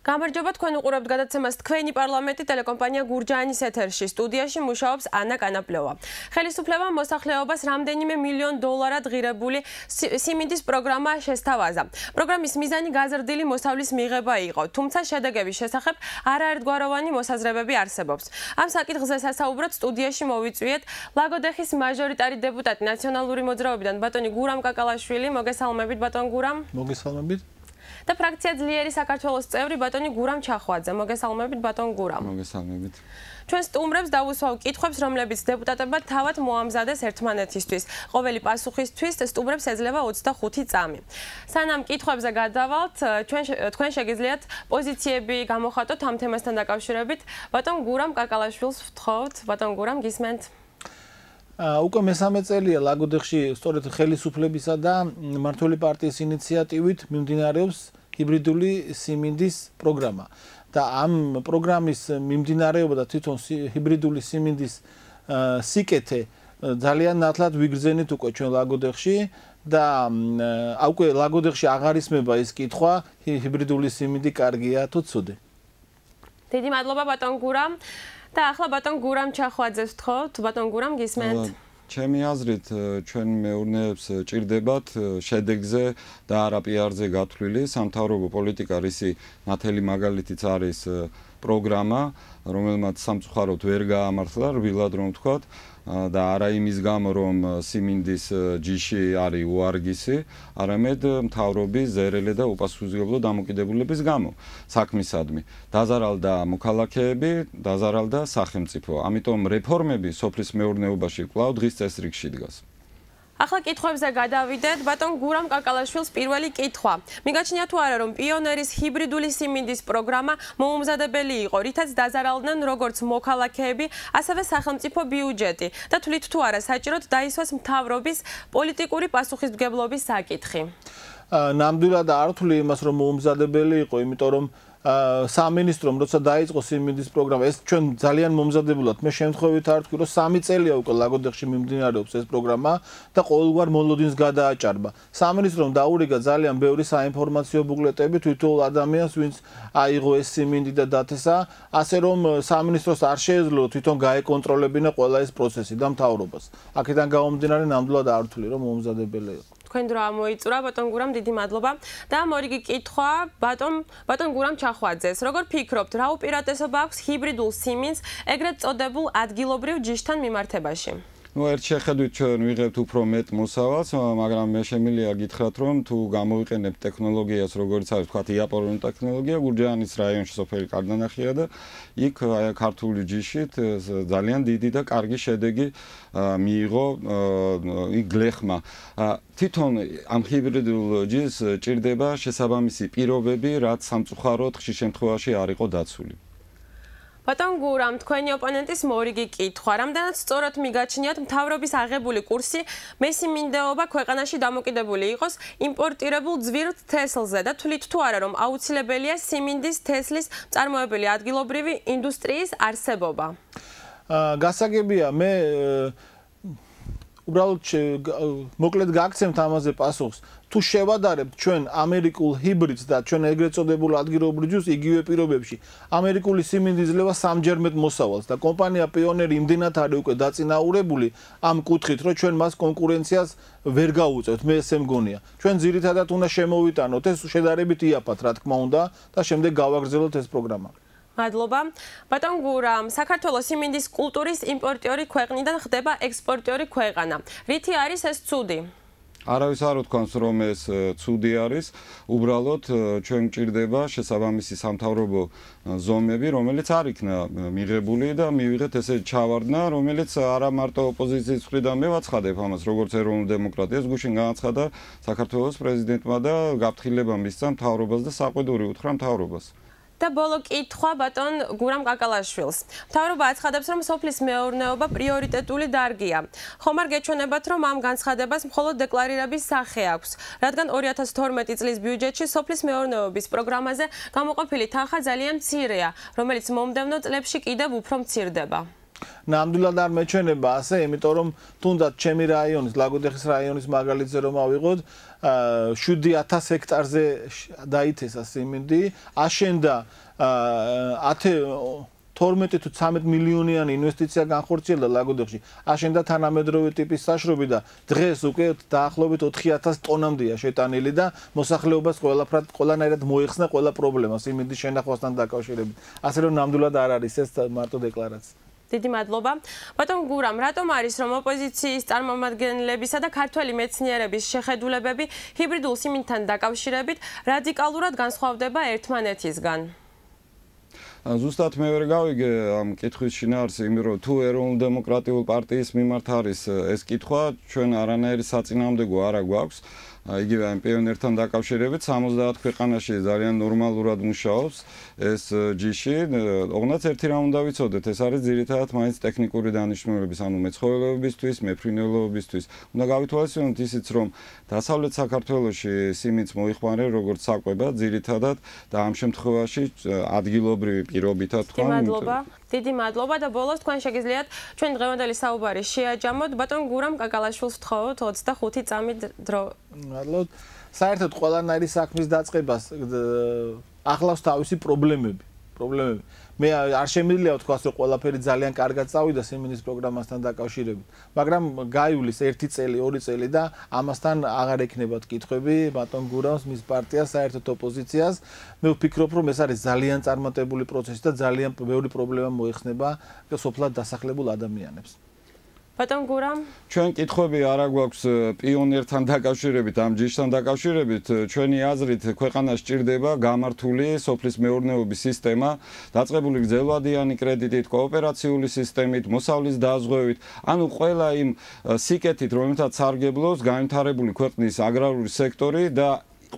გამარჯობა, თქვენ უყურებთ გადაცემას თქვენი პარლამენტი ტელეკომპანია გურჯაანის ეთერში. სტუდიაში მუშაობს ანა კანაპლევა. ხელისუფლებამ მოსახლეობას რამდენიმე მილიონ დოლარად ღირებული სიმინდის პროგრამა შესთავაზა. პროგრამის მიზანი გაზრდილი მოსავლის მიღება იყო, თუმცა შედეგების შესახებ არაერთგვაროვანი მოსაზრებები არსებობს. ამ საკითხზე სასაუბრად სტუდიაში მოვიწვიეთ ლაგოდეხის მაჟორიტარი დეპუტატი ნაციონალური მოძრაობიდან ბატონი გურამ კაკალაშვილი. მოგესალმებით ბატონ გურამ. მოგესალმებით. და ფრაქცია ძლიერი საქართველოს წევრი ბატონი გურამ ჩახვაძე. მოგესალმებით ბატონ გურამ. მოგესალმებით. ჩვენ სტუმრებს დავუსვავ კითხვებს, რომლებიც დეპუტატებმა თავად მოამზადეს ერთმანეთისთვის. ყოველი პასუხისთვის სტუმრებს ეძლევა 25 წამი. სანამ კითხვებზე გადავალთ, თქვენ შეგიძლიათ პოზიციები გამოხატოთ ამ თემასთან დაკავშირებით. ბატონ გურამ კაკალაშვილს ვთხოვთ. ბატონ გურამ, გისმენთ? უკვე მესამე წელია ლაგოდეხში სწორედ ხელისუფლებისა და მმართველი პარტიის ინიციატივით მიმდინარეობს ჰიბრიდული სიმინდის პროგრამა. და ამ პროგრამის მიმდინარეობა და თვითონ ჰიბრიდული სიმინდის სიკეთე ძალიან ნათლად ვიგრძენით უკვე ჩვენ ლაგოდეხში და უკვე ლაგოდეხში აღარ ისმება ის კითხვა ჰიბრიდული სიმინდი კარგია თუ ცუდი. დიდი მადლობა ბატონ გურამ. და ახლა ბატონ გურამ ჩახვაძეს ვთხოვთ. ბატონ გურამ, გისმენთ? ჩემი აზრით ჩვენ მეურნეებს ჭირდებათ შედეგზე და არა პიარზე გათვლილი სამთავრობო პოლიტიკა, რისი ნათელი მაგალითიც არის პროგრამა, რომელმაც სამწუხაროდ ვერ გაამართლა, რბილად რომ ვთქვათ, და არა იმის გამო, რომ სიმინდის ჯიში არის უარგისი, არამედ მთავრობის ზერელე და უპასუხისმგებლო დამოკიდებულების გამო საქმისადმი. დაზარალდა მოქალაქეები, დაზარალდა სახელმწიფო. ამიტომ რეფორმები სოფლის მეურნეობაში კვლავ დღის წესრიგში დგას. ახლა კითხვებზე გადავიდეთ. ბატონ გურამ კაკალაშვილს პირველი კითხვა. მიგაჩნია თუ არა, რომ პიონერის ჰიბრიდული სიმინდის პროგრამა მოუმზადებელი იყო, რითაც დაზარალდნენ როგორც მოქალაქეები, ასევე სახელმწიფო ბიუჯეტი და თვლით თუ არა საჭიროდ დაისვას მთავრობის პოლიტიკური პასუხისმგებლობის საკითხი? ნამდვილად არ ვთვლი იმას, რომ მოუმზადებელი იყო, იმიტომ რომ სამინისტრომ როცა დაიწყო სიმინდის პროგრამა, ეს ჩვენ ძალიან მომზადებულად მე შემთხვევით არ ვთქვი, რომ 3 წელია უკვე ლაგოდეხში მიმდინარეობს ეს პროგრამა და ყოველგვარ მოლოდინს გადააჭარბა. სამინისტრომ დაურიგა ძალიან ბევრი საინფორმაციო ბუკლეტები თვითონ ადამიანს, ვინც აიღო ეს სიმინდი და დათესა, ასე რომ სამინისტროს არ შეეძლო თვითონ გაეკონტროლებინა ყველა ეს პროცესი და მთავრობას. აქედან გამომდინარე ნამდვილად არ ვთვლი, რომ მომზადებელი იყო. თქვენ დრო ამოიწურა ბატონ გურამ, დიდი მადლობა. და მორიგი კითხვა ბატონ გურამ ჩახვაძეს. როგორ ფიქრობთ, რა უპირატესობა აქვს ჰიბრიდულ სიმინდს ეგრეთ წოდებულ ადგილობრივ ჯიშთან მიმართებაში? ერთ შეხედვით ჩვენ ვიღებთ უფრო მეტ მოსავალს, მაგრამ მე შემიძლია გითხრათ, რომ თუ გამოვიყენებთ ტექნოლოგიას, როგორც არის თქვათ იაპონური ტექნოლოგია, გურჯაანის რაიონში სოფელი კარდანახია და იქ ქართული ჯიშით ძალიან დიდი და კარგი შედეგი მიიღო იქ გლეხმა. თვითონ ამ ჰიბრიდულ ჯიშს ჭირდება შესაბამისი პირობები, რაც სამწუხაროდ ხშირ შემთხვევაში არ იყო დაცული. ბატონ გურამ, თქვენი ოპონენტის მორიგი კითხვა. რამდენად სწორად მიგაჩნიათ მთავრობის აღებული კურსი მესიმინდეობა ქვეყანაში დამოკიდებული იყოს იმპორტირებულ ძვირთ თესლზე და თვლით თუ არა, რომ აუცილებელია სიმინდის თესლის მწარმოებელი ადგილობრივი ინდუსტრიის არსებობა? გასაგებია, მე უბრალოდ მოკლედ გაგცემთ ამაზე პასუხს. თუ შევადარებთ ჩვენ ამერიკულ ჰიბრიდს და ჩვენ ეგრეთ წოდებულ ადგილობრივ ჯიშს იგივე პირობებში, ამერიკული სიმინდი იძლევა 3-ჯერ მეტ მოსავალს და კომპანია პიონერი იმდენად არის უკვე დაწინაურებული ამ კუთხით, რომ ჩვენ მას კონკურენციას ვერ გავუწევთ, მე ესე მგონია. ჩვენ ძირითადად უნდა შემოვიტანოთ ეს შედარებით იაფად, რა თქმა უნდა, და შემდეგ გავაგრძელოთ ეს პროგრამა. მადლობა. ბატონ გურამ, საქართველოს სიმინდის კულტურის იმპორტიორი ქვეყნიდან ხდება ექსპორტიორი ქვეყანა. რითი არის ეს ცუდი? არავის არ უთქვამს, რომ ეს ცუდი არის, უბრალოდ ჩვენ გვჭირდება შესაბამისი სამთავრობო ზომები, რომელიც არ იქნა მიღებული და მივიღეთ ესე ჩავარდნა, რომელიც არა მარტო ოპოზიციის მხრიდან მე ვაცხადებ ამას, როგორც ეროვნულ დემოკრატიას გუშინ განაცხადა საქართველოს პრეზიდენტმა და გაფრთხილება მისცა მთავრობას და საყვედური უთხრა მთავრობას. და ბოლო კითხვა ბატონ გურამ კაკალაშვილს. მთავრობა აცხადებს, რომ სოფლის მეურნეობა პრიორიტეტული დარგია. ხომ არ გეჩვენებათ, რომ ამ განცხადებას მხოლოდ დეკლარირების სახე აქვს, რადგან 2012 წლის ბიუჯეტში სოფლის მეურნეობის პროგრამაზე გამოყოფილი თანხა ძალიან მცირეა, რომელიც მომდევნო წლებში კიდევ უფრო მცირდება. ნამდვილად არ მეჩვენება ასე, იმიტომ რომ თუნდაც ჩემი რაიონის, ლაგოდეხის რაიონის მაგალითზე რომ ავიღოთ, 7000 ჰექტარზე დაითესა სიმინდი, აშენდა 12 თუ 13 მილიონიანი ინვესტიცია განხორციელდა ლაგოდეხში. აშენდა თანამედროვე ტიპის საშრობი და დღეს უკვე დაახლოებით 4000 ტონამდეა შეტანილი და მოსახლეობას ყველანაირად მოიხსნა ყველა პრობლემა სიმინდის შენახვასთან დაკავშირებით. ასე რომ ნამდვილად არ არის ეს მარტო დეკლარაცია. დიდი მადლობა. ბატონ გურამ, რატომ არის რომ ოპოზიციის წარმომადგენლებისა და ქართველი მეცნიერების შეხედულებები ჰიბრიდულ სიმინდთან დაკავშირებით რადიკალურად განსხვავდება ერთმანეთისგან? ზუსტად მე ვერ გავიგე ამ კითხვის შინაარსს, იმიტომ რომ თუ ეროვნულ დემოკრატიულ პარტიის მიმართ არის ეს კითხვა, ჩვენ არანაირი საწინააღმდეგო არ გვაქვს. იგივე ამ პიონერთან დაკავშირებით 70 ქვეყანაში ძალიან ნორმალურად მუშაობს ეს ჯიში. ოღონდ ერთი რამ უნდა ვიცოდეთ, ეს არის ძირითადად მაინც ტექნიკური დანიშნულების, ანუ მეცხოველეობისთვის, მეფრინველეობისთვის. უნდა გავითვალისწინოთ ისიც, რომ დასავლეთ საქართველოში სიმინდს მოიხმარენ როგორც საკვება, ძირითადად და ამ შემთხვევაში ადგილობრივი პირობითად თქვა. დიდი მადლობა და ბოლოს თქვენ შეგიძლიათ ჩვენ დღევანდელი საუბარი შეაჯამოთ. ბატონ გურამ კაკალაშვილს ვთხოვოთ 25 წამით დრო. მადლობთ. საერთოდ ყველანაირი საქმის დაწყებას ახლავს თავისი პრობლემები. მე არ შემიძლია ვთქვას, რომ ყველაფერი ძალიან კარგად წავიდა სიმინდის პროგრამასთან დაკავშირებით, მაგრამ გაივლის 1 წელი, 2 წელი და ამასთან აღარ ექნებათ კითხვები ბატონ გურამს, მის პარტიას, საერთოდ ოპოზიციას. მე ვფიქრობ, რომ ეს არის ძალიან წარმატებული პროცესი და ძალიან ბევრი პრობლემა მოიხსნება სოფლად დასახლებულ ადამიანებს. ბატონ გურამ, ჩვენ კითხვები არ გვაქვს პიონერთან დაკავშირებით, ამ ჯიშთან დაკავშირებით, ჩვენი აზრით ქვეყანას სჭირდება გამართული სოფლის მეურნეობის სისტემა, დაწყებული გრძელვადიანი კრედიტით, კოოპერაციული სისტემით, მოსავლის დაზღვევით, ანუ ყველა იმ სიკეთით, რომელთაც სარგებლობს განვითარებული ქვეყნის აგრარული სექტორი და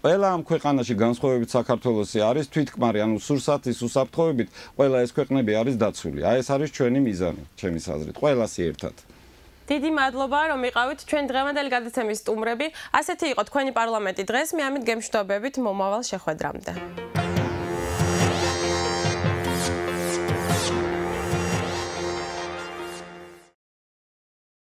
ყველა ამ ქვეყანაში განსხვავებით საქართველოსი არის თვითკმარი, ანუ სურსათის უსაფრთხოებით ყველა ეს ქვეყნები არის დაცული. აი ეს არის ჩვენი მიზანი, ჩემის აზრით, ყველასი ერთად. დიდი მადლობა რომ იყავით ჩვენ დღევანდელი გადაცემის სტუმრები. ასეთი იყო თქვენი პარლამენტი დღეს. მე ამით გემშვიდობებით მომავალ შეხვედრამდე.